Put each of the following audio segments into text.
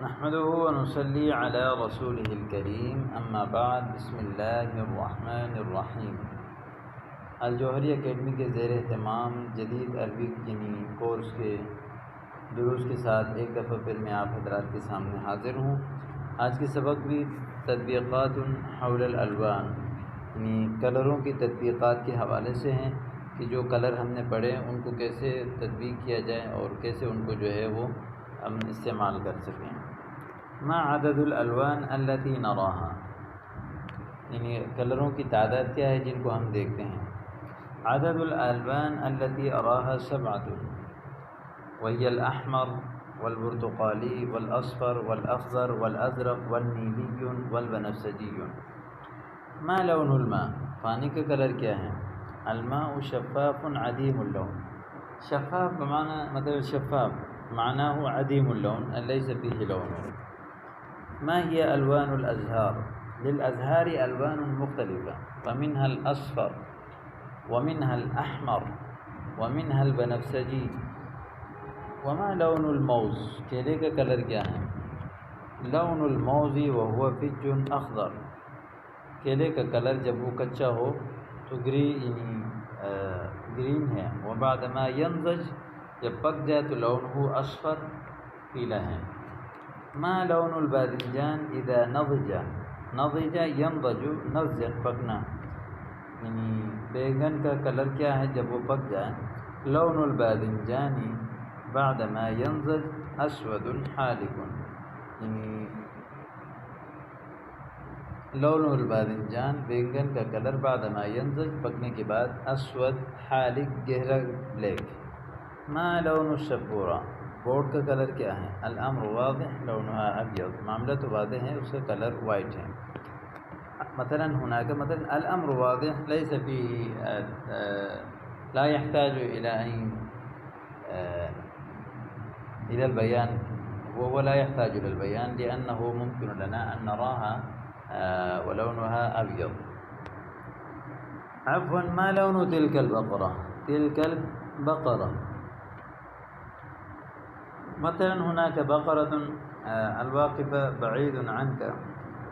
نحمده ونصلي على رسوله الكريم اما بعد بسم اللہ الرحمن الرحیم۔ الجوہری اکیڈمی کے زیر اہتمام جدید عربک کورس کے دروس کے ساتھ ایک دفعہ پھر میں آپ حضرات کے سامنے حاضر ہوں۔ آج کے سبق بھی تطبیقات حول الالوان کلروں کی تطبیقات کے حوالے سے ہیں کہ جو کلر ہم نے پڑھے ان کو کیسے تطبیق کیا جائے اور کیسے ان کو جو ہے وہ ہم استعمال کر سکیں۔ ما عدد الالوان التي نراها، کلروں کی تعداد کیا ہے جن کو ہم دیکھتے ہیں۔ عدد الالوان التي اراها 7 وهي الاحمر والبرتقالي والاصفر والاخضر والازرق والنيلي والبنفسجي۔ ما لون الماء، پانی کا کلر کیا ہے؟ الماء شفاف عديم اللون، شفاف بمعنى مطلب شفاف معناه عديم اللون ليس فيه لون۔ ما هي ألوان الأزهار؟ للأزهار ألوان مختلفة ومنها الأصفر ومنها الأحمر ومنها البنفسجي۔ وما لون الموز، کیلے کا کلر کیا ہے؟ لون الموز وهو فج أخضر، کیلے کا کلر جب وہ کچا ہو تو گرین ہے، وبعد ما ينضج جب پک جائے تو لونه اصفر پیلا ہے۔ ما لون الباذنجان اذا نضج، نضج ينضج نضجا پکنا، بیگن کا کلر کیا ہے جب وہ پک جائے؟ لون الباذنجان بعد ما ينضج اسود حالك، لون الباذنجان بیگن کا کلر بعد ما ينضج پکنے کے بعد اسود حالک گہرا بلیک۔ ما لون الشبورہ، بورڈ کا کلر کیا ہے؟ الامر واضح لونها ابیض، معاملہ تو واضح ہے اس کا کلر وائٹ ہے۔ مثلا هناك مثلا الامر واضح ليس فيه لا يحتاج الى البيان، وهو لا يحتاج الى البيان لانه ممكن لنا ان نراها ولونها ابيض۔ عفوا ما لون تلك البقرة، تلك البقرة مثلا هناك بقرة الواقفة بعيد عنك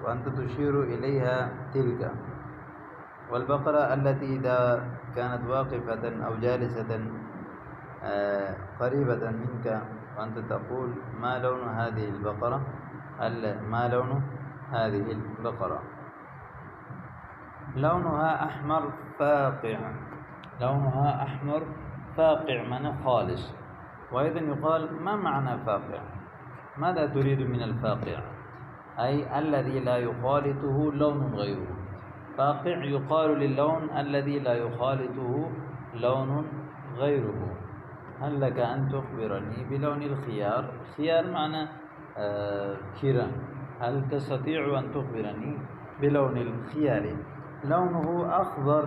وأنت تشير إليها تلك، والبقرة التي إذا كانت واقفة أو جالسة قريبة منك وأنت تقول ما لون هذه البقرة، ما لون هذه البقرة؟ لونها أحمر فاقع، لونها أحمر فاقع معنى خالص، وأيضا يقال ما معنى فاقع؟ ماذا تريد من الفاقع؟ أي الذي لا يخالطه لون غيره، فاقع يقال للون الذي لا يخالطه لون غيره۔ هل لك أن تخبرني بلون الخيار؟ خيار معنى كيرا، هل تستطيع أن تخبرني بلون الخيار؟ لونه أخضر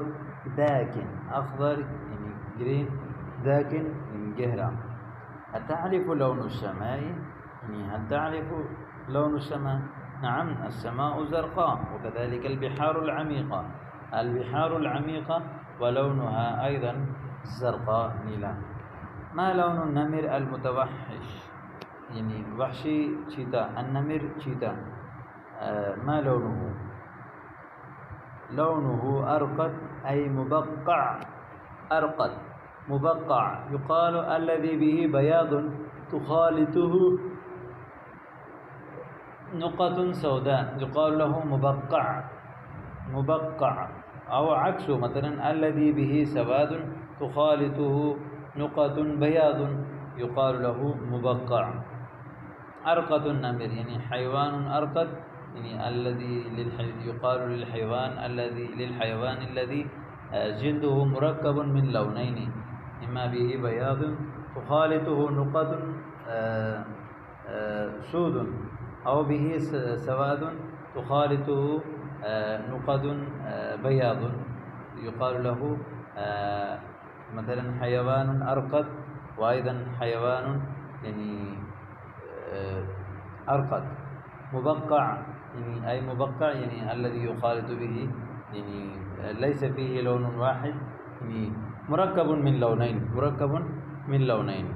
داكن، أخضر يعني جرين، داكن يعني جهرة۔ أتعرف لون السماء؟ هل تعرف لون السماء؟ نعم السماء زرقاء، وكذلك البحار العميقة، البحار العميقة ولونها أيضا زرقاء نيلا۔ ما لون النمر المتوحش، يعني وحشي چیتا، النمر چیتا، ما لونه؟ لونه أرقد أي مبقع، أرقد مبقع، يقال الذي به بياض تخالطه نقط سوداء يقال له مبقع، مبقع، أو عكسه مثلا الذي به سواد تخالطه نقط بياض يقال له مبقع۔ أرقد النمر يعني حيوان أرقد، يعني الذي يقال للحيوان الذي جلده مركب من لونين، إما به بياض تخالطه نقط سود، أو به سواد تخالطه نقط بياض، يقال له مثلا حيوان أرقد، وأيضا حيوان يعني أرقد۔ مبقع يعني أي مبقع يعني الذي يخالط به يعني ليس فيه لون واحد، يعني مركب من لونين، مركب من لونين۔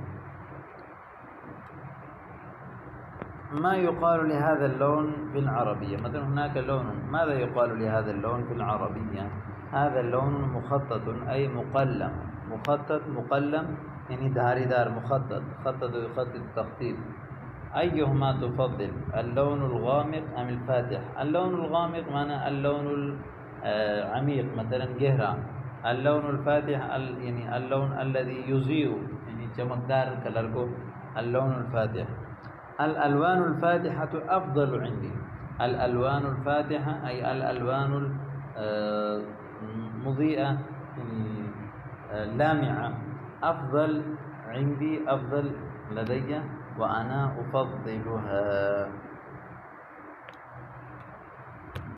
ما يقال لهذا اللون في العربية؟ مثلا هناك لون، ماذا يقال لهذا اللون في العربية؟ هذا اللون مخطط أي مقلم. مخطط مقلم يعني داري دار، مخطط، خطط يخطط تخطيط. أيهما تفضل، اللون الغامق أم الفاتح؟ اللون الغامق معنى اللون العميق مثلا گہرا. اللون الفاتح يعني اللون الذي يضيء يعني چمکدار کلر کو اللون الفاتح. الألوان الفاتحة أفضل عندي. الألوان الفاتحة أي الألوان المضيئة لامعة أفضل عندي، أفضل لدي، وأنا أفضلها.